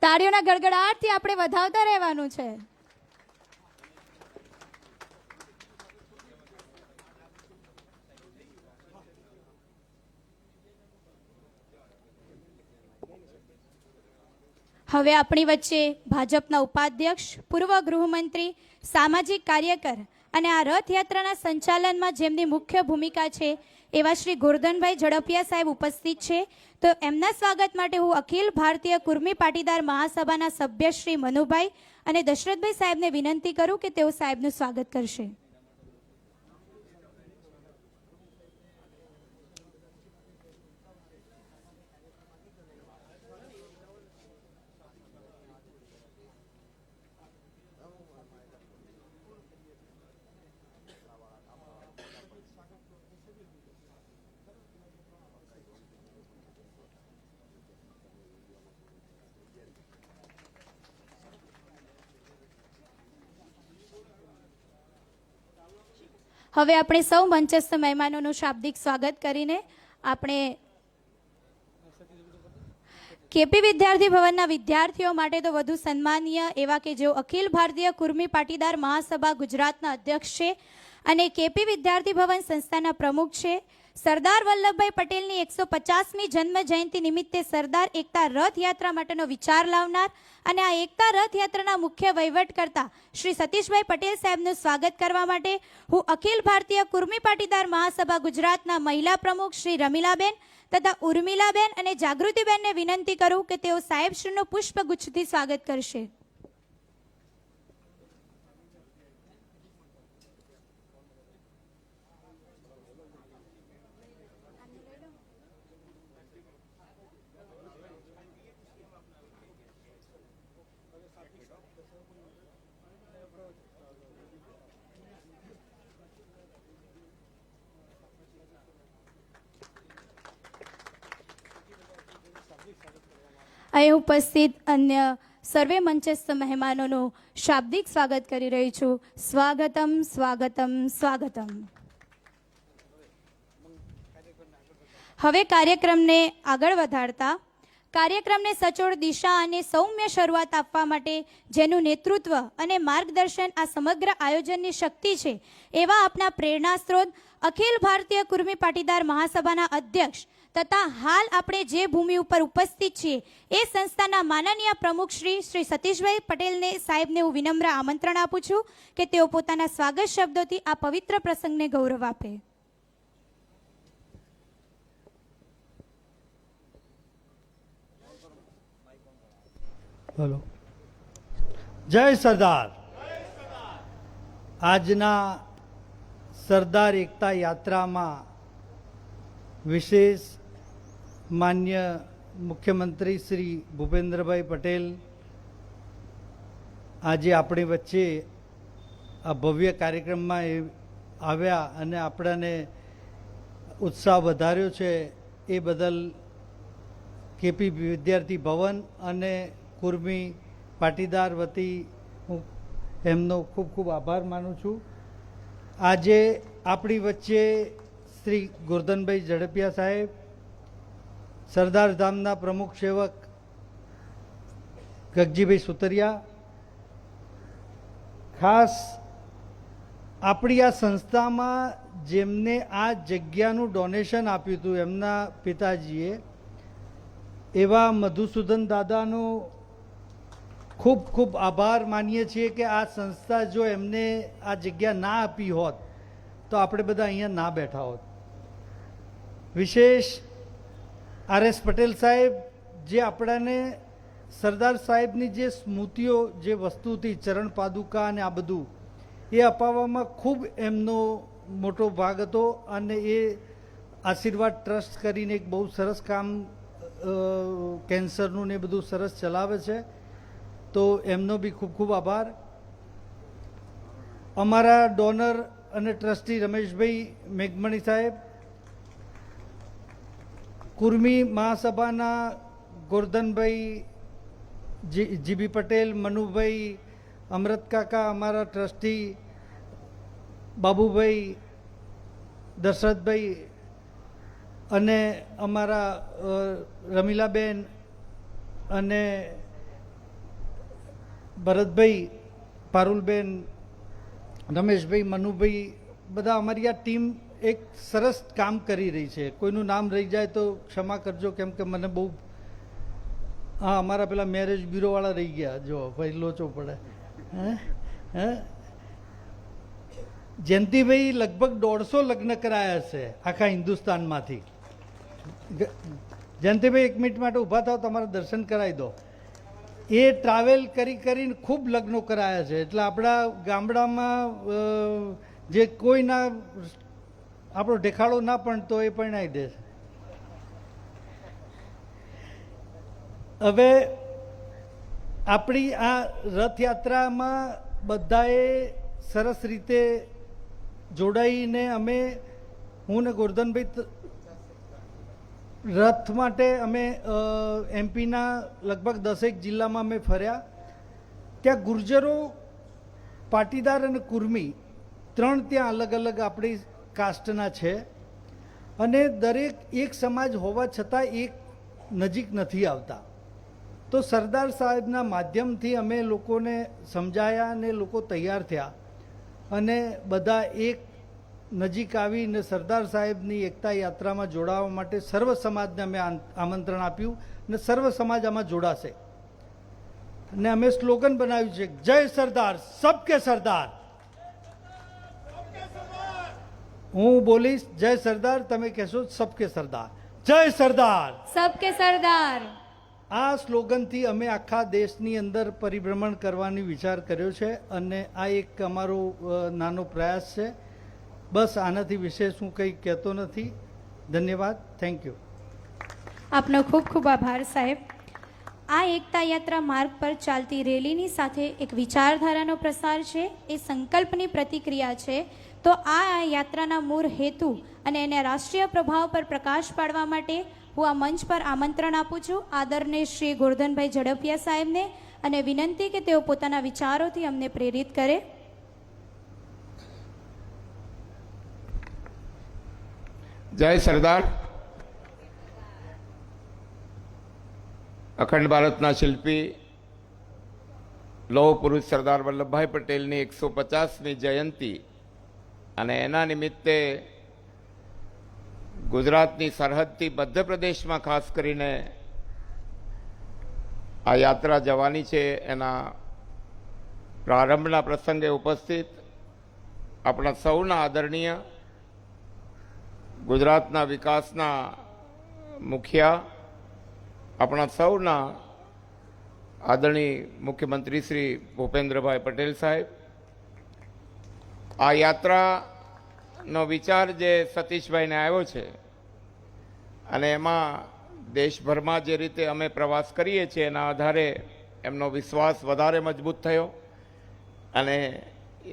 તાળીઓના ગડગડાટથી આપણે વધાવતા રહેવાનું છે. હવે આપણી વચ્ચે ભાજપના ઉપાધ્યક્ષ, પૂર્વ ગૃહમંત્રી, સામાજિક કાર્યકર અને આ રથયાત્રાના સંચાલનમાં જેમની મુખ્ય ભૂમિકા છે એવા શ્રી ગોરધનભાઈ ઝડપિયા સાહેબ ઉપસ્થિત છે. તો એમના સ્વાગત માટે હું અખિલ ભારતીય કુર્મી પાટીદાર મહાસભાના સભ્ય શ્રી મનુભાઈ અને દશરથભાઈ સાહેબને વિનંતી કરું કે તેઓ સાહેબનું સ્વાગત કરશે. હવે આપણે સૌ મંચસ્થ મહેમાનોનું શાબ્દિક સ્વાગત કરીને આપણે કેપી વિદ્યાર્થી ભવનના વિદ્યાર્થીઓ માટે તો વધુ સન્માનીય એવા કે જેઓ અખિલ ભારતીય કુર્મી પાટીદાર મહાસભા ગુજરાતના અધ્યક્ષ છે અને કેપી વિદ્યાર્થી ભવન સંસ્થાના પ્રમુખ છે. સરદાર વલ્લભભાઈ પટેલની 150મી જન્મ જયંતિ નિમિત્તે સરદાર એકતા રથયાત્રા માટેનો વિચાર લાવનાર અને આ એકતા રથયાત્રાના મુખ્ય વહીવટકર્તા શ્રી સતીશભાઈ પટેલ સાહેબનું સ્વાગત કરવા માટે હું અખિલ ભારતીય કુર્મી પાટીદાર મહાસભા ગુજરાતના મહિલા પ્રમુખ શ્રી રમીલાબેન તથા ઉર્મિલાબેન અને જાગૃતિબેનને વિનંતી કરું કે તેઓ સાહેબશ્રીનું પુષ્પગુચ્છથી સ્વાગત કરશે. અહીં ઉપસ્થિત અન્ય સર્વે મંચસ્થ મહેમાનોનું શાબ્દિક સ્વાગત કરી રહી છું. સ્વાગતમ સ્વાગતમ સ્વાગતમ. હવે કાર્યક્રમને આગળ વધારતા કાર્યક્રમને સચોટ દિશા અને સૌમ્ય શરૂઆત આપવા માટે જેનું નેતૃત્વ અને માર્ગદર્શન આ સમગ્ર આયોજનની શક્તિ છે એવા આપના પ્રેરણા સ્ત્રોત અખિલ ભારતીય કુર્મી પાટીદાર મહાસભાના અધ્યક્ષ તથા હાલ આપણે જે ભૂમિ ઉપર ઉપસ્થિત છીએ એ સંસ્થાના માનનીય પ્રમુખ શ્રી સતીશભાઈ પટેલને સાહેબને હું વિનમ્ર આમંત્રણ આપું છું કે તેઓ પોતાના સ્વાગત શબ્દોથી આ પવિત્ર પ્રસંગને ગૌરવ આપે. બોલો. જય સરદાર. આજના સરદાર એકતા યાત્રામાં વિશેષ માન્ય મુખ્યમંત્રી શ્રી ભૂપેન્દ્રભાઈ પટેલ આજે આપણી વચ્ચે આ ભવ્ય કાર્યક્રમમાં આવ્યા અને આપણાને ઉત્સાહ વધાર્યો છે એ બદલ કેપી વિદ્યાર્થી ભવન અને કુર્મી પાટીદાર વતી હું એમનો ખૂબ ખૂબ આભાર માનું છું. આજે આપણી વચ્ચે શ્રી ગોરધનભાઈ ઝડપિયા સાહેબ, સરદાર ધામના પ્રમુખ સેવક ગગજીભાઈ સુતરિયા, ખાસ આપણી આ સંસ્થામાં જેમને આ જગ્યાનું ડોનેશન આપ્યું હતું એમના પિતાજીએ, એવા મધુસૂદન દાદાનો ખૂબ ખૂબ આભાર માનીએ છીએ કે આ સંસ્થા જો એમને આ જગ્યા ના આપી હોત તો આપણે બધા અહીંયા ના બેઠા હોત. વિશેષ આર.એસ. પટેલ સાહેબ જે આપણાને સરદાર સાહેબની જે સ્મૃતિઓ જે વસ્તુથી ચરણ પાદુકા અને આ બધું એ અપાવવામાં ખૂબ એમનો મોટો ભાગ હતો અને એ આશીર્વાદ ટ્રસ્ટ કરીને એક બહુ સરસ કામ કેન્સરનું ને બધું સરસ ચલાવે છે, તો એમનો બી ખૂબ ખૂબ આભાર. અમારા ડોનર અને ટ્રસ્ટી રમેશભાઈ મેઘમણી સાહેબ, કુર્મી મહાસભાના ગોરધનભાઈ જીબી પટેલ, મનુભાઈ, અમૃત કાકા, અમારા ટ્રસ્ટી બાબુભાઈ, દશરથભાઈ અને અમારા રમીલાબેન અને ભરતભાઈ, પારુલબેન, રમેશભાઈ, મનુભાઈ, બધા અમારી આ ટીમ એક સરસ કામ કરી રહી છે. કોઈનું નામ રહી જાય તો ક્ષમા કરજો, કેમ કે મને બહુ હા અમારા પેલા મેરેજ બ્યુરોવાળા રહી ગયા, જો ભાઈ લોચો પડે. હે જયંતિભાઈ લગભગ 150 લગ્ન કરાયા છે આખા હિન્દુસ્તાનમાંથી. જયંતિભાઈ 1 મિનિટ માટે ઊભા થાવ, તમારા દર્શન કરાવી દો. એ ટ્રાવેલ કરી કરીને ખૂબ લગ્નો કરાયા છે. એટલે આપણા ગામડામાં જે કોઈના આપણો દેખાડો ના પણ તો એ પરણાવી દે. હવે આપણી આ રથયાત્રામાં બધાએ સરસ રીતે જોડાઈને અમે, હું ને ગોરધનભાઈ, રથ માટે અમે એમપીના લગભગ 10 જિલ્લામાં અમે ફર્યા. ત્યાં ગુર્જરો, પાટીદાર અને કુર્મી 3 ત્યાં અલગ અલગ આપણી કાસ્ટના છે, અને દરેક એક સમાજ હોવા છતાં એક નજીક નથી આવતા. તો સરદાર સાહેબના માધ્યમથી અમે લોકોને સમજાયા અને લોકો તૈયાર થયા અને બધા એક નજીક આવીને સરદાર સાહેબની એકતા યાત્રામાં જોડાવા માટે સર્વ સમાજને અમે આમંત્રણ આપ્યું અને સર્વ સમાજ આમાં જોડાશે. અને અમે સ્લોગન બનાવ્યું છે, જય સરદાર, સબકે સરદાર. હું બોલીશ જય સરદાર, તમે કહેશો સબકે સરદાર. જય સરદાર, સબકે સરદાર. આ સ્લોગનથી અમે આખા દેશની અંદર પરિભ્રમણ કરવાની વિચાર કર્યો છે અને આ એક અમારો નાનો પ્રયાસ છે. બસ આનાથી વિશેષ હું કંઈ કહેતો નથી. ધન્યવાદ. Thank you. આપનો ખૂબ ખૂબ આભાર સાહેબ. આ એકતા યાત્રા માર્ગ પર ચાલતી રેલીની સાથે એક વિચારધારાનો પ્રસાર છે, એ સંકલ્પની પ્રતિક્રિયા છે. તો આ યાત્રાના મૂળ હેતુ અને એને રાષ્ટ્રીય પ્રભાવ પર પ્રકાશ પાડવા માટે હું આ મંચ પર આમંત્રણ આપું છું આદરણીય શ્રી ગોરધનભાઈ ઝડપિયા સાહેબને, અને વિનંતી કે તેઓ પોતાના વિચારોથી અમને પ્રેરિત કરે. જય સરદાર. અખંડ ભારતના શિલ્પી લોહ પુરુષ સરદાર વલ્લભભાઈ પટેલની 150મી જયંતિ અને એના નિમિત્તે ગુજરાતની સરહદથી મધ્યપ્રદેશમાં ખાસ કરીને આ યાત્રા જવાની છે. એના પ્રારંભના પ્રસંગે ઉપસ્થિત આપણા સૌના આદરણીય ગુજરાતના વિકાસના મુખિયા, આપણા સૌના આદરણીય મુખ્યમંત્રી શ્રી ભૂપેન્દ્રભાઈ પટેલ સાહેબ, આ યાત્રાનો વિચાર જે સતીશભાઈને આવ્યો છે અને એમાં દેશભરમાં જે રીતે અમે પ્રવાસ કરીએ છીએ એના આધારે એમનો વિશ્વાસ વધારે મજબૂત થયો અને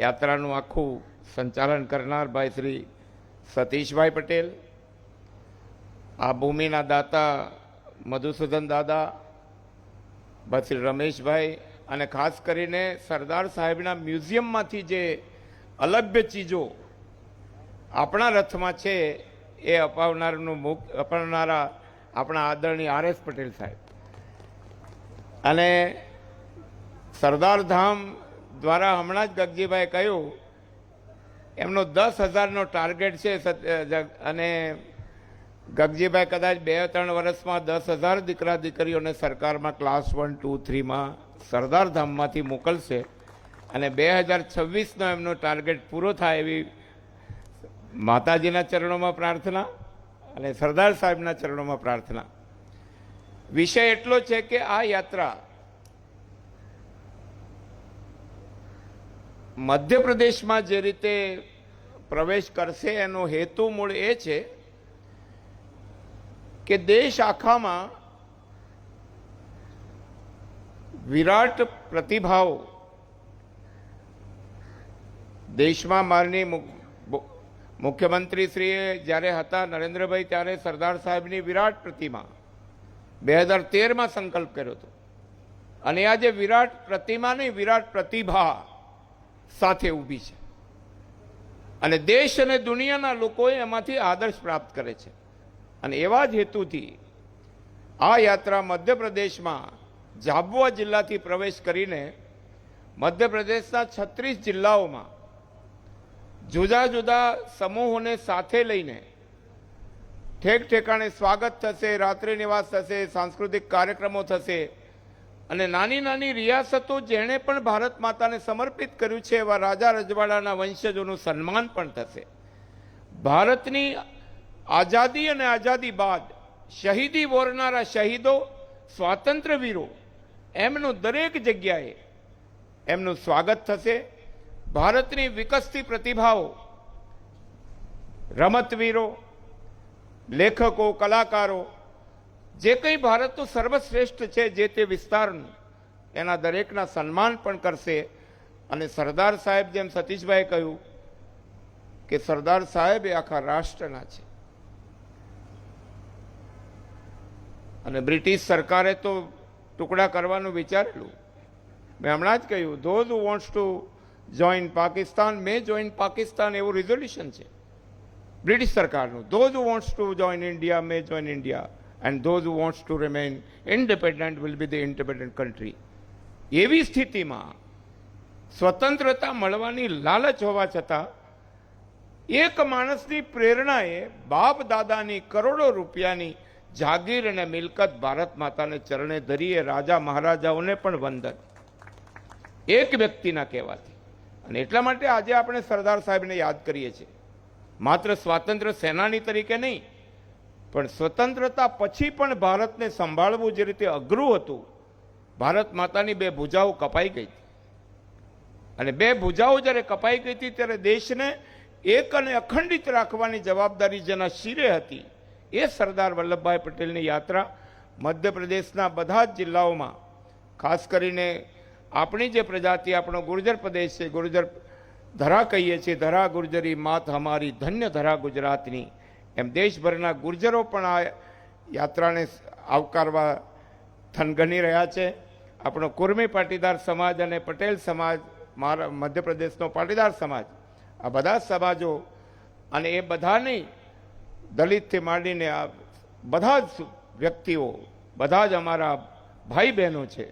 યાત્રાનું આખું સંચાલન કરનાર ભાઈ શ્રી સતીશભાઈ પટેલ, આ ભૂમિના દાતા મધુસૂદન દાદા, ભાઈ શ્રી રમેશભાઈ, અને ખાસ કરીને સરદાર સાહેબના મ્યુઝિયમમાંથી જે અલભ્ય ચીજો આપણા રથમાં છે એ અપાવનારા આપણા આદરણીય RS પટેલ સાહેબ, અને સરદાર ધામ દ્વારા હમણાં જ ગગજીભાઈ કહ્યું એમનો 10,000નો ટાર્ગેટ છે, અને ગગજીભાઈ કદાચ 2-3 વર્ષમાં 10,000 દીકરા દીકરીઓને સરકારમાં ક્લાસ 1, 2, 3માં સરદાર ધામમાંથી મોકલશે અને 2026નો એમનો ટાર્ગેટ પૂરો થાય એવી માતાજીના ચરણોમાં પ્રાર્થના અને સરદાર સાહેબના ચરણોમાં પ્રાર્થના. વિષય એટલો છે કે આ યાત્રા મધ્યપ્રદેશમાં જે રીતે પ્રવેશ કરશે એનો હેતુ મૂળ એ છે કે દેશ આખામાં વિરાટ પ્રતિભાઓ, દેશમાં માનની મુખ્યમંત્રીશ્રીએ જ્યારે હતા નરેન્દ્રભાઈ ત્યારે સરદાર સાહેબની વિરાટ પ્રતિમા 2013માં સંકલ્પ કર્યો હતો, અને આ જે વિરાટ પ્રતિમાની વિરાટ પ્રતિભા સાથે ઊભી છે અને દેશ અને દુનિયાના લોકોએ એમાંથી આદર્શ પ્રાપ્ત કરે છે. અને એવા જ હેતુથી આ યાત્રા મધ્યપ્રદેશમાં ઝાબુઆ જિલ્લાથી પ્રવેશ કરીને મધ્યપ્રદેશના 36 જિલ્લાઓમાં જુદા જુદા સમૂહોને સાથે લઈને ઠેક ઠેકાણે સ્વાગત થશે, રાત્રિ નિવાસ થશે, સાંસ્કૃતિક કાર્યક્રમો થશે અને નાની નાની રિયાસતો જેણે પણ ભારત માતાને સમર્પિત કર્યું છે એવા રાજા રજવાડાના વંશજોનું સન્માન પણ થશે. ભારતની આઝાદી અને આઝાદી બાદ શહીદી વોરનારા શહીદો, સ્વાતંત્ર્ય વીરો, એમનું દરેક જગ્યાએ એમનું સ્વાગત થશે. ભારતની વિકસતી પ્રતિભાઓ, રમતવીરો, લેખકો, કલાકારો, જે કંઈ ભારતનું સર્વશ્રેષ્ઠ છે જે તે વિસ્તારનું, એના દરેકના સન્માન પણ કરશે. અને સરદાર સાહેબ, જેમ સતીશભાઈએ કહ્યું કે સરદાર સાહેબ એ આખા રાષ્ટ્રના છે અને બ્રિટિશ સરકારે તો ટુકડા કરવાનું વિચારેલું. મેં હમણાં જ કહ્યું, those who wants to join Pakistan May join Pakistan, એવું રિઝોલ્યુશન છે બ્રિટિશ સરકારનું. Those who wants to join India May join India and those who wants to remain independent will be the independent country. એવી સ્થિતિમાં સ્વતંત્રતા મળવાની લાલચ હોવા છતાં એક માણસની પ્રેરણાએ બાપ દાદાની કરોડો રૂપિયાની જાગીર અને મિલકત ભારત માતાને ચરણે ધરીએ, રાજા મહારાજાઓને પણ વંદન, એક વ્યક્તિના કહેવાથી. અને એટલા માટે આજે આપણે સરદાર સાહેબને યાદ કરીએ છીએ, માત્ર સ્વાતંત્ર્ય સેનાની તરીકે નહીં, પણ સ્વતંત્રતા પછી પણ ભારતને સંભાળવું જે રીતે અઘરું હતું. ભારત માતાની બે ભુજાઓ કપાઈ ગઈ હતી અને બે ભુજાઓ જ્યારે કપાઈ ગઈ હતી ત્યારે દેશને એક અને અખંડિત રાખવાની જવાબદારી જેના શિરે હતી એ સરદાર વલ્લભભાઈ પટેલની યાત્રા મધ્યપ્રદેશના બધા જ જિલ્લાઓમાં, ખાસ કરીને આપણી જે પ્રજાતિ, આપણો ગુર્જર પ્રદેશ છે, ગુર્જર ધરા કહીએ છીએ, ધરા ગુર્જરી માત હમારી, ધન્ય ધરા ગુજરાતની, એમ દેશભરના ગુર્જરો પણ આ યાત્રાને આવકારવા થનગની રહ્યા છે. આપણો કુર્મી પાટીદાર સમાજ અને પટેલ સમાજ, મધ્યપ્રદેશનો પાટીદાર સમાજ, આ બધા સમાજો અને એ બધાની દલિતથી માંડીને આ બધા જ વ્યક્તિઓ, બધા જ અમારા ભાઈ બહેનો છે.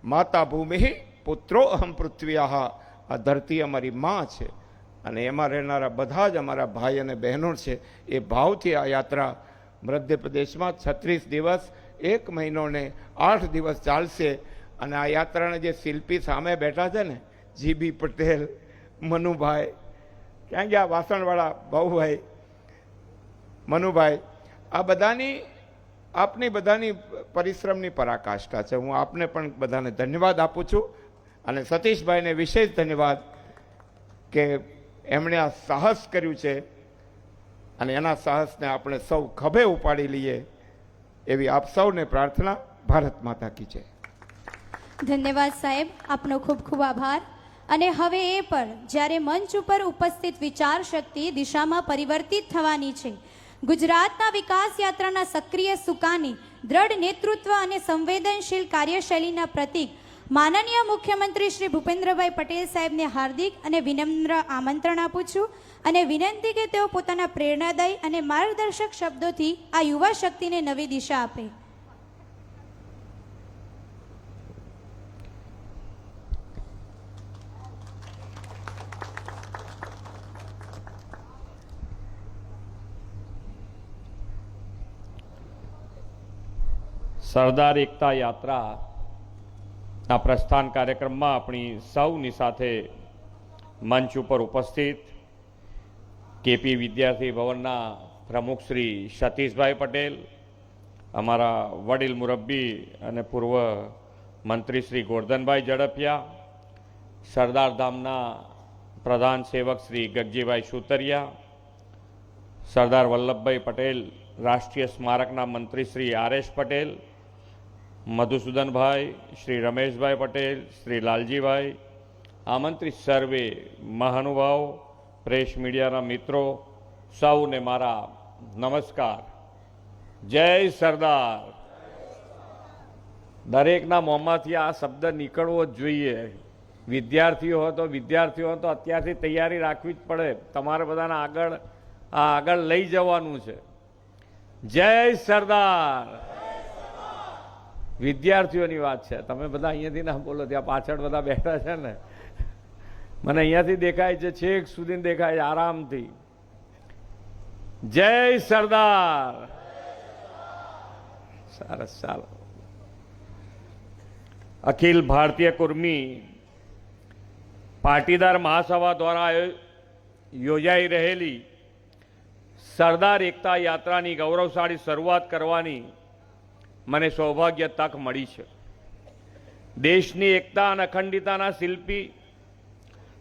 માતા ભૂમિ પુત્રો અહમ પૃથ્વ્યાહ, આ ધરતી અમારી માં છે અને એમાં રહેનારા બધા જ અમારા ભાઈ અને બહેનો છે. એ ભાવથી આ યાત્રા મધ્યપ્રદેશમાં 36 દિવસ, 1 મહિનો ને 8 દિવસ ચાલશે. અને આ યાત્રાના જે શિલ્પી સામે બેઠા છે ને, જીબી પટેલ, મનુભાઈ, ક્યાં ગયા વાસણવાળા ભાઉભાઈ, મનુભાઈ, આ બધાની, આપની બધાની પરિશ્રમની પરાકાષ્ઠા છે. હું આપને પણ બધાને ધન્યવાદ આપું છું અને સતીશભાઈને વિશેષ ધન્યવાદ કે એમણે આ સાહસ કર્યું છે અને એના સાહસને આપણે સૌ ખભે ઉપાડી લઈએ એવી આપ સૌને પ્રાર્થના. ભારત માતા કી જય. ધન્યવાદ સાહેબ, આપનો ખૂબ ખૂબ આભાર. અને હવે એ પણ જ્યારે મંચ ઉપર ઉપસ્થિત વિચાર શક્તિ દિશામાં પરિવર્તિત થવાની છે, ગુજરાતના વિકાસ યાત્રાના સક્રિય સુકાની, દ્રઢ નેતૃત્વ અને સંવેદનશીલ કાર્યશૈલીના પ્રતીક માનનીય મુખ્યમંત્રી શ્રી ભૂપેન્દ્રભાઈ પટેલ સાહેબને હાર્દિક અને વિનમ્ર આમંત્રણ આપું છું અને વિનંતી કે તેઓ પોતાના પ્રેરણાદાયી અને માર્ગદર્શક શબ્દોથી આ યુવા શક્તિને નવી દિશા આપે. સરદાર એકતા યાત્રા આ પ્રસ્થાન કાર્યક્રમમાં આપણી સૌની સાથે મંચ ઉપર ઉપસ્થિત કેપી વિદ્યાર્થી ભવનના પ્રમુખ શ્રી સતીશભાઈ પટેલ, અમારા વડીલ મુરબ્બી અને પૂર્વ મંત્રી શ્રી ગોરધનભાઈ ઝડપિયા, સરદાર ધામના પ્રધાન સેવક શ્રી ગગજીભાઈ સુતરિયા, સરદાર વલ્લભભાઈ પટેલ રાષ્ટ્રીય સ્મારકના મંત્રી શ્રી આર.એસ. પટેલ, મધુસૂદનભાઈ, શ્રી રમેશભાઈ પટેલ, શ્રી લાલજીભાઈ, આમંત્રિત સર્વે મહાનુભાવો, પ્રેસ મીડિયાના મિત્રો, સૌને મારા નમસ્કાર. જય સરદાર. દરેકના મોંમાંથી આ શબ્દ નીકળવો જ જોઈએ. વિદ્યાર્થીઓ હો તો અત્યારથી તૈયારી રાખવી જ પડે. તમારે બધાને આગળ લઈ જવાનું છે. જય સરદાર. વિદ્યાર્થીઓની વાત છે. તમે બધા અહીંયાથી ના બોલો, ત્યાં પાછળ બધા બેઠા છે ને, મને અહીંયાથી દેખાય છે, છેક સુધી દેખાય છે આરામથી. જય સરદાર. સરસ. ચાલો. અખિલ ભારતીય કુર્મી પાટીદાર મહાસભા દ્વારા યોજાઈ રહેલી સરદાર એકતા યાત્રાની ગૌરવશાળી શરૂઆત કરવાની મને સૌભાગ્ય તક મળી છે. દેશની એકતા અને અખંડિતતાના શિલ્પી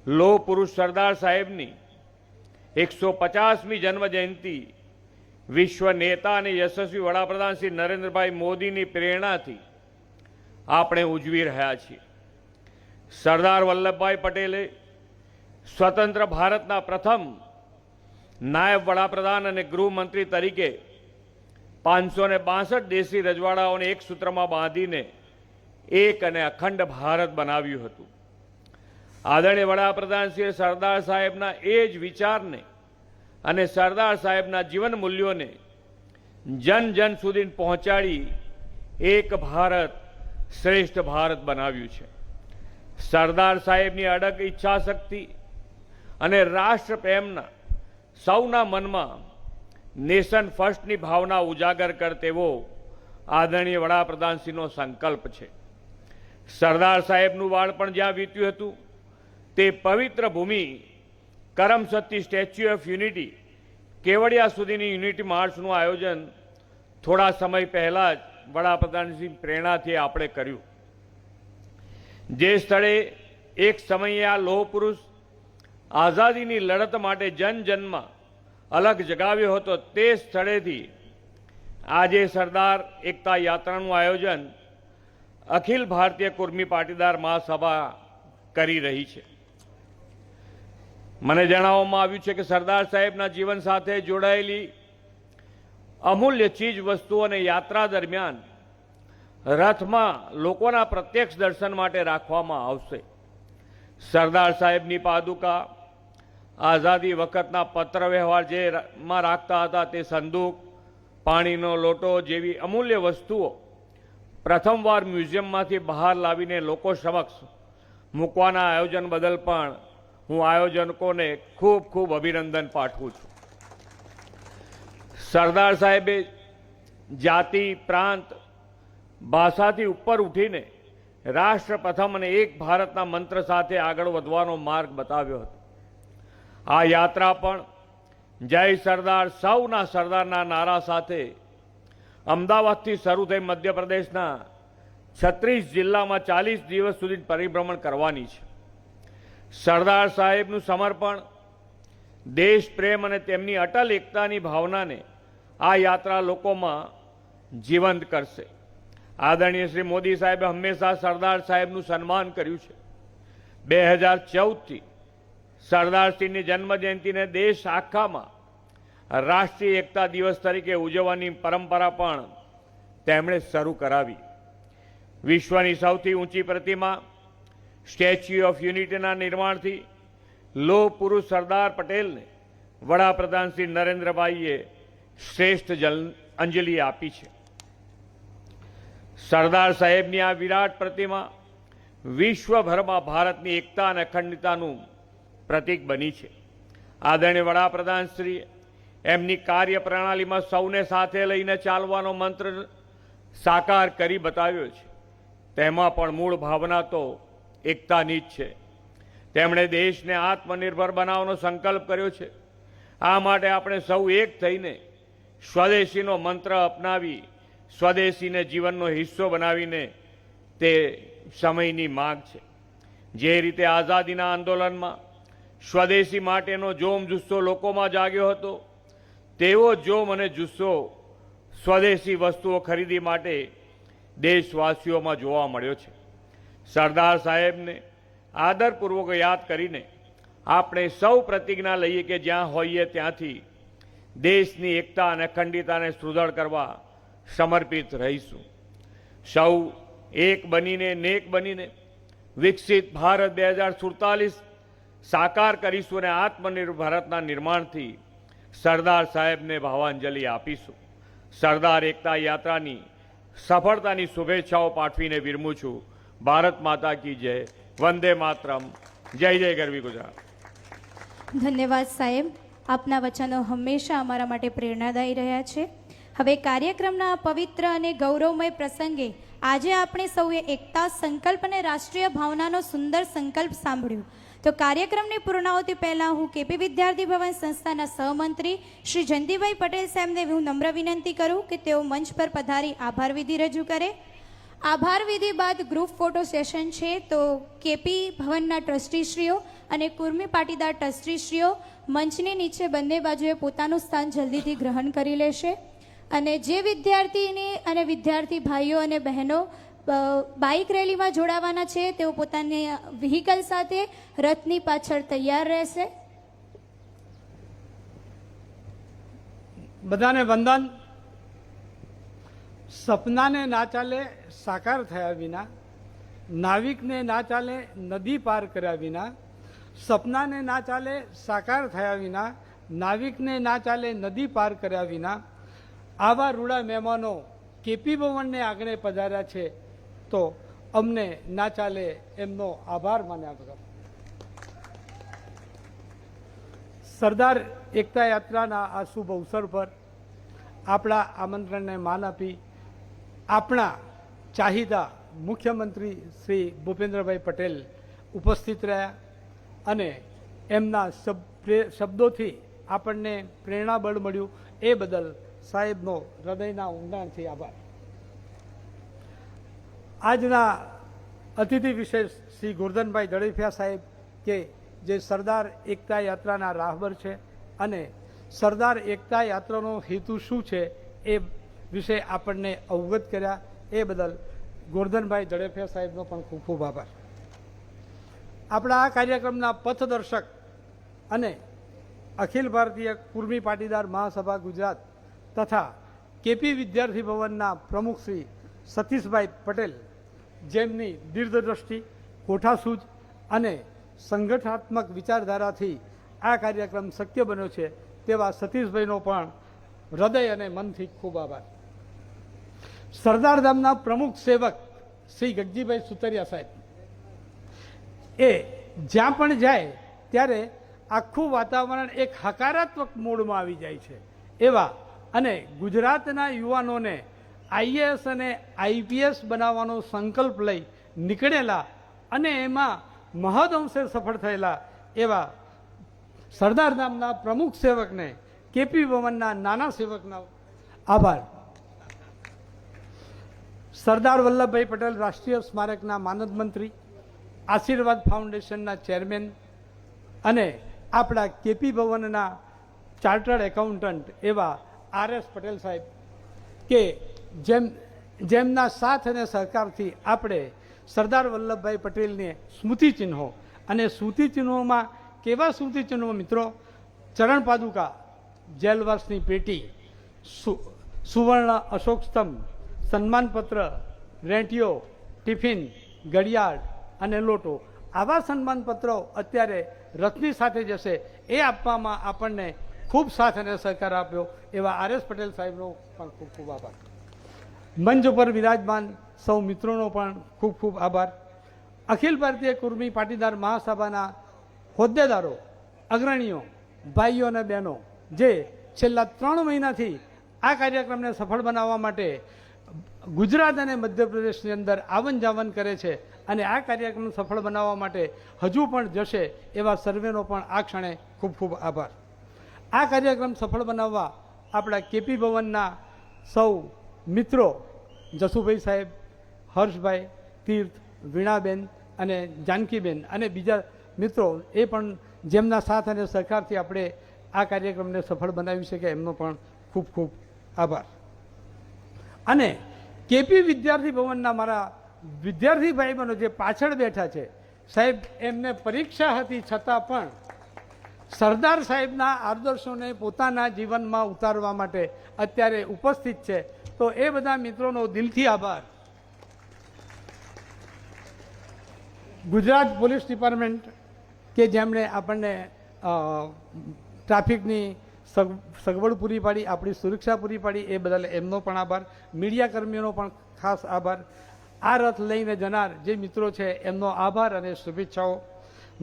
લોહ પુરુષ સરદાર સાહેબની 150મી જન્મ જયંતિ વિશ્વ નેતા અને યશસ્વી વડાપ્રધાન શ્રી નરેન્દ્રભાઈ મોદીની પ્રેરણાથી આપણે ઉજવી રહ્યા છીએ. સરદાર વલ્લભભાઈ પટેલે સ્વતંત્ર ભારતના પ્રથમ નાયબ વડાપ્રધાન અને ગૃહમંત્રી તરીકે 562 દેશી રજવાડાઓને એક સૂત્રમાં બાંધીને એક અને અખંડ ભારત બનાવ્યું હતું. આદરણીય વડાપ્રધાન શ્રી સરદાર સાહેબના એ જ વિચારને અને સરદાર સાહેબના જીવન મૂલ્યોને જન જન સુધી પહોંચાડી એક ભારત શ્રેષ્ઠ ભારત બનાવ્યું છે. સરદાર સાહેબની અડગ ઈચ્છા શક્તિ અને રાષ્ટ્ર પ્રેમના સૌના મનમાં નેશન ફર્સ્ટની ભાવના ઉજાગર કર તેવો આદરણીય વડાપ્રધાનશ્રીનો સંકલ્પ છે. સરદાર સાહેબનું બાળપણ જ્યાં વીત્યું હતું તે પવિત્ર ભૂમિ કરમસદથી સ્ટેચ્યુ ઓફ યુનિટી કેવડિયા સુધીની યુનિટી માર્ચનું આયોજન થોડા સમય પહેલા જ વડાપ્રધાનશ્રી પ્રેરણાથી આપણે કર્યું. જે સ્થળે એક સમયે આ લોહ પુરુષ આઝાદીની લડત માટે જન જનમાં અલગ જગાવ્યો હતો, તે સ્થળેથી આજે સરદાર એકતા યાત્રાનું આયોજન અખિલ ભારતીય કુર્મી પાટીદાર મહાસભા કરી રહી છે. મને જણાવવામાં આવ્યું છે કે સરદાર સાહેબના જીવન સાથે જોડાયેલી અમૂલ્ય ચીજ વસ્તુઓને યાત્રા દરમિયાન રથમાં લોકોના પ્રત્યક્ષ દર્શન માટે રાખવામાં આવશે. સરદાર સાહેબની પાદુકા આઝાદી વખતના પત્ર વ્યવહાર જેમાં રાખતા હતા તે સંદૂક, પાણીનો લોટો જેવી અમૂલ્ય વસ્તુઓ પ્રથમવાર મ્યુઝિયમમાંથી બહાર લાવીને લોકો સમક્ષ મૂકવાના આયોજન બદલ પણ હું આયોજકોને ખૂબ ખૂબ અભિનંદન પાઠવું છું. સરદાર સાહેબે જાતિ, પ્રાંત, ભાષાથી ઉપર ઉઠીને રાષ્ટ્ર પ્રથમ અને એક ભારતના મંત્ર સાથે આગળ વધવાનો માર્ગ બતાવ્યો હતો. આ યાત્રા પણ જય સરદાર, સૌના સરદારના નારા સાથે અમદાવાદથી શરૂ થઈ મધ્યપ્રદેશના 36 જિલ્લામાં 40 દિવસ સુધી પરિભ્રમણ કરવાની છે. સરદાર સાહેબનું સમર્પણ, દેશ પ્રેમ અને તેમની અટલ એકતાની ભાવનાને આ યાત્રા લોકોમાં જીવંત કરશે. આદરણીય શ્રી મોદી સાહેબે હંમેશા સરદાર સાહેબનું સન્માન કર્યું છે. 2014થી સરદારશ્રીની જન્મજયંતિને દેશ આખામાં રાષ્ટ્રીય એકતા દિવસ તરીકે ઉજવવાની પરંપરા પણ તેમણે શરૂ કરાવી. વિશ્વની સૌથી ઊંચી પ્રતિમા સ્ટેચ્યુ ઓફ યુનિટીના નિર્માણથી લોહ પુરુષ સરદાર પટેલને વડાપ્રધાન શ્રી નરેન્દ્રભાઈએ શ્રેષ્ઠ અંજલિ આપી છે. સરદાર સાહેબની આ વિરાટ પ્રતિમા વિશ્વભરમાં ભારતની એકતા અને અખંડિતતાનું પ્રતીક બની છે. આદરણીય વડાપ્રધાન શ્રી એમની કાર્ય પ્રણાલીમાં સૌને સાથે લઈને ચાલવાનો મંત્ર સાકાર કરી બતાવ્યો છે. તેમાં પણ મૂળ ભાવના તો એકતાની જ છે. તેમણે દેશને આત્મનિર્ભર બનાવવાનો સંકલ્પ કર્યો છે. આ માટે આપણે સૌ એક થઈને સ્વદેશીનો મંત્ર અપનાવી સ્વદેશીને જીવનનો હિસ્સો બનાવીને તે સમયની માંગ છે. જે રીતે આઝાદીના આંદોલનમાં સ્વદેશી માટેનો જોમ જુસ્સો લોકોમાં જાગ્યો હતો, તેવો જોમ અને જુસ્સો સ્વદેશી વસ્તુઓ ખરીદી માટે દેશવાસીઓમાં જોવા મળ્યો છે. સરદાર સાહેબને આદરપૂર્વક યાદ કરીને આપણે સૌ પ્રતિજ્ઞા લઈએ કે જ્યાં હોઈએ ત્યાંથી દેશની એકતા અને અખંડિતતાને સુદૃઢ કરવા સમર્પિત રહીશું. સૌ એક બનીને, નેક બનીને વિકસિત ભારત 2047 સાકાર કરીશું અને આત્મનિર્ભર ભારતના નિર્માણથી સરદાર સાહેબને ભાવાંજલિ આપીશું. સરદાર એકતા યાત્રાની સફળતાની શુભેચ્છાઓ પાઠવીને વિરમું છું. ભારત માતા કી જય. વંદે માતરમ. જય જય ગરવી ગુજરાત. ધન્યવાદ સાહેબ. આપના વચનો હંમેશા અમારા માટે પ્રેરણાદાયી રહ્યા છે. હવે કાર્યક્રમના આ પવિત્ર અને ગૌરવમય પ્રસંગે આજે આપણે સૌએ એકતા સંકલ્પ અને રાષ્ટ્રીય ભાવનાનો સુંદર સંકલ્પ સાંભળ્યો. તો કાર્યક્રમની પૂર્ણાહુતિ પહેલાં હું કેપી વિદ્યાર્થી ભવન સંસ્થાના સહમંત્રી શ્રી જયંતિભાઈ પટેલ સાહેબને હું નમ્ર વિનંતી કરું કે તેઓ મંચ પર પધારી આભાર વિધિ રજૂ કરે. આભાર વિધિ બાદ ગ્રુપ ફોટો સેશન છે. તો કેપી ભવનના ટ્રસ્ટીશ્રીઓ અને કુર્મી પાટીદાર ટ્રસ્ટીશ્રીઓ મંચની નીચે બંને બાજુએ પોતાનું સ્થાન જલ્દીથી ગ્રહણ કરી લેશે. અને જે વિદ્યાર્થીની અને વિદ્યાર્થી ભાઈઓ અને બહેનો બાઇક રેલીમાં જોડાવાના છે તેઓ પોતાની વ્હીકલ સાથે રથની પાછળ તૈયાર રહેશે. બધાને વંદન. સપનાને ના ચાલે સાકાર થયા વિના, નાવિકને ના ચાલે નદી પાર કર્યા વિના, સપનાને ના ચાલે સાકાર થયા વિના, નાવિકને ના ચાલે નદી પાર કર્યા વિના, આવા રૂડા મહેમાનો કેપી ભવનને આંગણે પધાર્યા છે તો અમને ના ચાલે એમનો આભાર માન્યા વગર. સરદાર એકતા યાત્રાના આ શુભ અવસર પર આપણા આમંત્રણને માન આપી આપણા ચાહીદા મુખ્યમંત્રી શ્રી ભૂપેન્દ્રભાઈ પટેલ ઉપસ્થિત રહ્યા અને એમના શબ્દોથી આપણને પ્રેરણાબળ મળ્યું. એ બદલ સાહેબનો હૃદયના ઊંડાણથી આભાર. આજના અતિથિ વિશેષ શ્રી ગોરધનભાઈ દળેફિયા સાહેબ કે જે સરદાર એકતા યાત્રાના રાહબર છે અને સરદાર એકતા યાત્રાનો હેતુ શું છે એ વિશે આપણને અવગત કર્યા. એ બદલ ગોરધનભાઈ દળેફિયા સાહેબનો પણ ખૂબ ખૂબ આભાર. આપણા આ કાર્યક્રમના પથદર્શક અને અખિલ ભારતીય કુર્મી પાટીદાર મહાસભા ગુજરાત તથા કેપી વિદ્યાર્થી ભવનના પ્રમુખ શ્રી સતીશભાઈ પટેલ, જેમની દીર્ઘદ્રષ્ટિ, કોઠાસૂઝ અને સંગઠનાત્મક વિચારધારાથી આ કાર્યક્રમ શક્ય બન્યો છે, તેવા સતીશભાઈનો પણ હૃદય અને મનથી ખૂબ આભાર. સરદારધામના પ્રમુખ સેવક શ્રી ગગજીભાઈ સુતરિયા સાહેબ, એ જ્યાં પણ જાય ત્યારે આખું વાતાવરણ એક હકારાત્મક મોડમાં આવી જાય છે એવા અને ગુજરાતના યુવાનોને આઈએએસ અને આઈપીએસ બનાવવાનો સંકલ્પ લઈ નીકળેલા અને એમાં મહદઅંશે સફળ થયેલા એવા સરદારધામના પ્રમુખ સેવકને, કેપી ભવનના નાના સેવકનો આભાર. સરદાર વલ્લભભાઈ પટેલ રાષ્ટ્રીય સ્મારકના માનદ મંત્રી, આશીર્વાદ ફાઉન્ડેશનના ચેરમેન અને આપણા કેપી ભવનના ચાર્ટર્ડ એકાઉન્ટન્ટ એવા આર.એસ. પટેલ સાહેબ કે જેમના સાથ અને સહકારથી આપણે સરદાર વલ્લભભાઈ પટેલને સ્મૃતિચિહ્નો અને સ્મૃતિચિહ્નોમાં કેવા સ્મૃતિચિહ્નો મિત્રો? ચરણ પાદુકા, જેલવાસની પેટી, સુવર્ણ અશોક સ્તંભ, સન્માનપત્ર, રેંટિયો, ટિફિન, ઘડિયાળ અને લોટો. આવા સન્માનપત્રો અત્યારે રથની સાથે જશે એ આપવામાં આપણને ખૂબ સાથ અને સહકાર આપ્યો એવા આર.એસ. પટેલ સાહેબનો પણ ખૂબ ખૂબ આભાર. મંચ ઉપર વિરાજમાન સૌ મિત્રોનો પણ ખૂબ ખૂબ આભાર. અખિલ ભારતીય કુર્મી પાટીદાર મહાસભાના હોદ્દેદારો, અગ્રણીઓ, ભાઈઓ અને બહેનો જે છેલ્લા 3 મહિનાથી આ કાર્યક્રમને સફળ બનાવવા માટે ગુજરાત અને મધ્યપ્રદેશની અંદર આવન જાવન કરે છે અને આ કાર્યક્રમ સફળ બનાવવા માટે હજુ પણ જશે એવા સર્વેનો પણ આ ક્ષણે ખૂબ ખૂબ આભાર. આ કાર્યક્રમ સફળ બનાવવા આપણા કેપી ભવનના સૌ મિત્રો જસુભાઈ સાહેબ, હર્ષભાઈ, તીર્થ, વીણાબેન અને જાનકીબેન અને બીજા મિત્રો એ પણ જેમના સાથ અને સહકારથી આપણે આ કાર્યક્રમને સફળ બનાવી શકે એમનો પણ ખૂબ ખૂબ આભાર. અને કેપી વિદ્યાર્થી ભવનના મારા વિદ્યાર્થી ભાઈ બહેનો જે પાછળ બેઠા છે સાહેબ, એમને પરીક્ષા હતી છતાં પણ સરદાર સાહેબના આદર્શોને પોતાના જીવનમાં ઉતારવા માટે અત્યારે ઉપસ્થિત છે. તો એ બધા મિત્રોનો દિલથી આભાર. ગુજરાત પોલીસ ડિપાર્ટમેન્ટ કે જેમણે આપણને ટ્રાફિકની સગવડ પૂરી પાડી, આપણી સુરક્ષા પૂરી પાડી, એ બદલ એમનો પણ આભાર. મીડિયા કર્મીઓનો પણ ખાસ આભાર. આ રથ લઈને જનાર જે મિત્રો છે એમનો આભાર અને શુભેચ્છાઓ.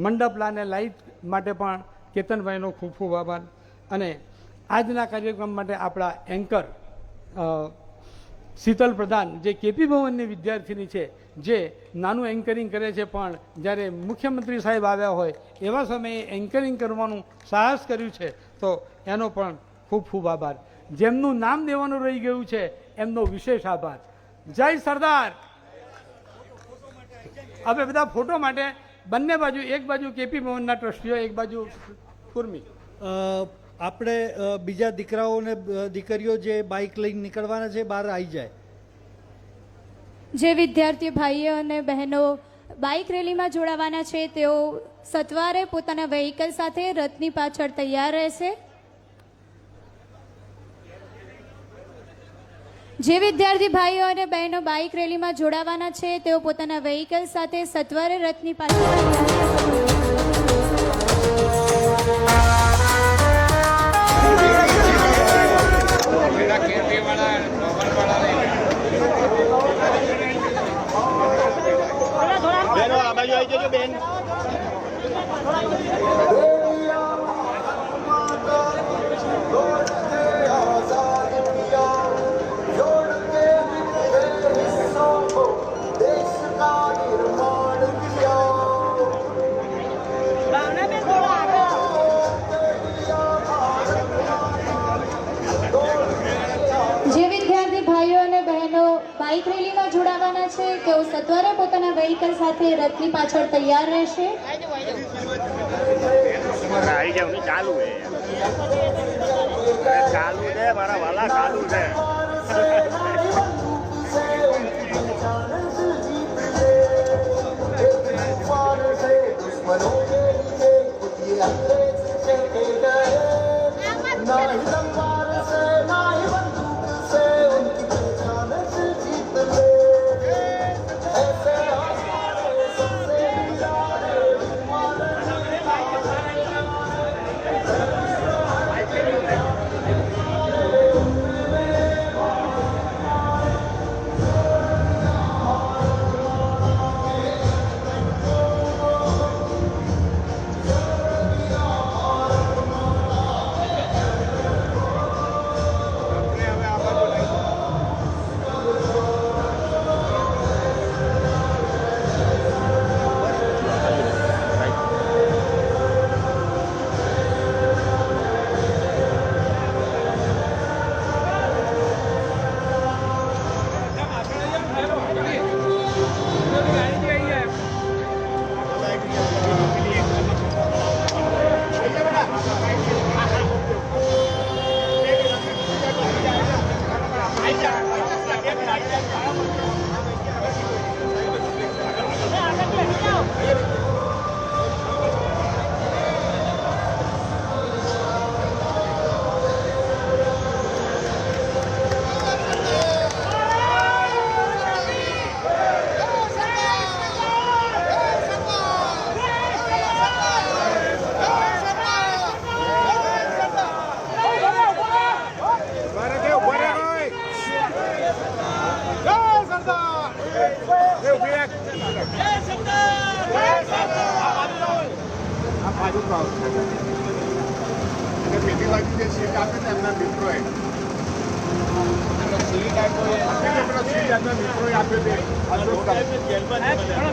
મંડપ અને લાઇટ માટે પણ કેતનભાઈનો ખૂબ ખૂબ આભાર. અને આજના કાર્યક્રમ માટે આપણા એન્કર શીતલ પ્રધાન જે કેપી ભવનની વિદ્યાર્થીની છે, જે નાનું એન્કરિંગ કરે છે, પણ જ્યારે મુખ્યમંત્રી સાહેબ આવ્યા હોય એવા સમયે એન્કરિંગ કરવાનું સાહસ કર્યું છે, તો એનો પણ ખૂબ ખૂબ આભાર. જેમનું નામ દેવાનું રહી ગયું છે એમનો વિશેષ આભાર. જય સરદાર. હવે બધા ફોટો માટે બંને બાજુ, એક બાજુ કેપી ભવનના ટ્રસ્ટીઓ, એક બાજુ કુર્મી. આપણે બીજા દીકરાઓને દીકરીઓ જે બાઇક લઈને નીકળવાના છે બહાર આવી જાય. જે વિદ્યાર્થી ભાઈઓ અને બહેનો બાઇક રેલીમાં જોડાવાના છે તેઓ સત્વરે પોતાના વ્હીકલ સાથે રથની પાછળ તૈયાર રહેશે. જે વિદ્યાર્થી ભાઈઓ અને બહેનો બાઇક રેલીમાં જોડાવાના છે તેઓ પોતાના વ્હીકલ સાથે સત્વરે રથની પાછળ બાઇક રેલીમાં જોડાવાના છે તેઓ સત્વરે પોતાના વ્હીકલ સાથે રથની પાછળ તૈયાર રહેશે. ચાલુ છે મારા વાલા, ચાલુ છે.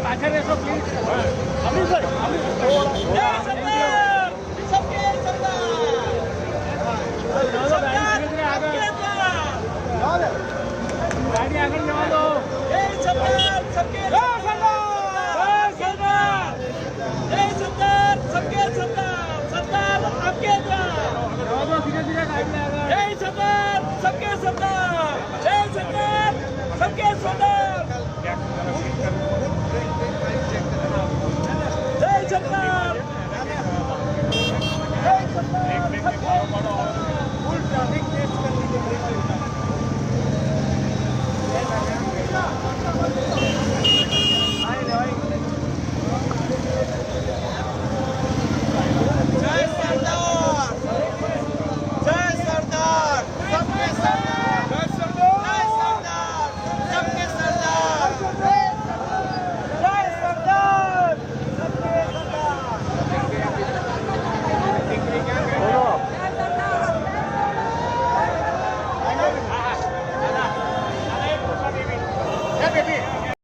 પાછળ રહેશો પ્લીઝ.